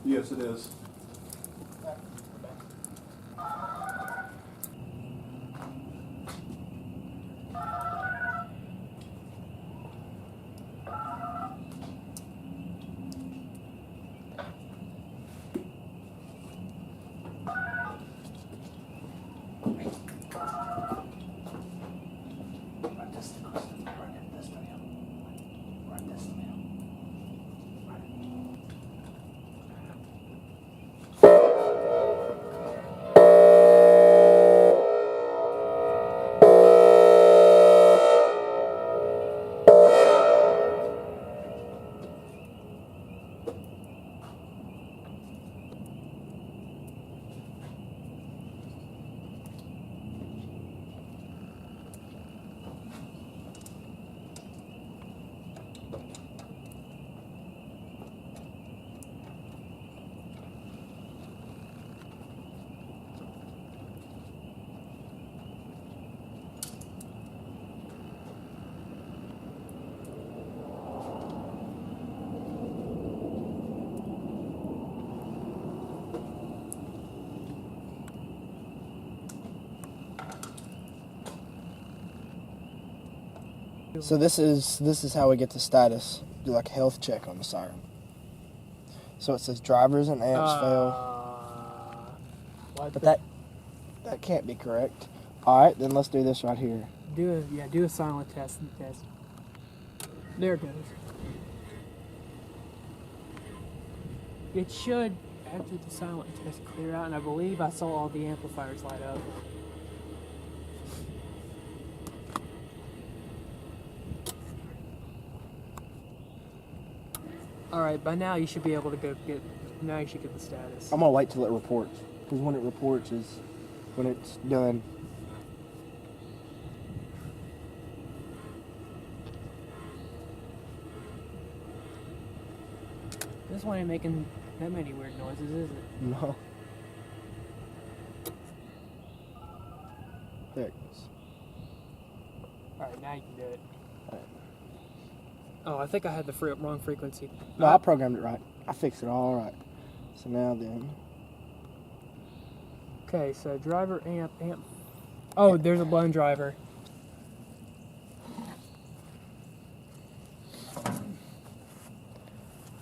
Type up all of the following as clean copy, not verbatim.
Yes, it is. So this is how we get the status. Do like a health check on the siren. So it says drivers and amps fail. But that can't be correct. All right, then let's do this right here. Do a silent test. There it goes. It should, after the silent test, clear out, and I believe I saw all the amplifiers light up. Alright, by now you should be able to now you should get the status. I'm gonna wait till it reports, because when it reports is when it's done. This one ain't making that many weird noises, is it? No. There it goes. Alright, now you can do it. Oh, I think I had the wrong frequency. No, I programmed it right. I fixed it all right. So now then. Okay, so driver, amp. Oh, there's a blown driver.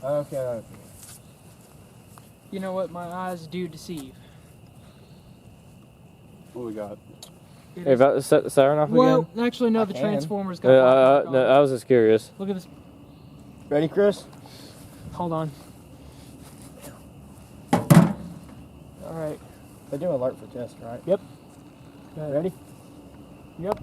Okay. You know what? My eyes do deceive. What we got? Hey, if I set the siren off Well, again? actually, no, the can. transformer's got... No, I was just curious. Look at this. Ready, Chris? Hold on. Alright. They do alert for test, right? Yep. Ready? Yep.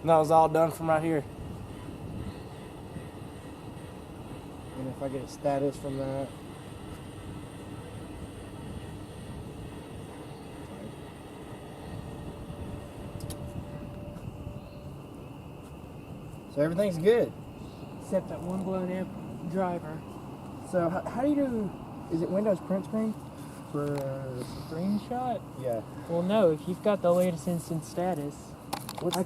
And that was all done from right here. And if I get a status from that. So everything's good. Except that one blown amp driver. So how do you do, is it Windows print screen? For a screenshot? Yeah. Well, no, if you've got the latest instant status. What's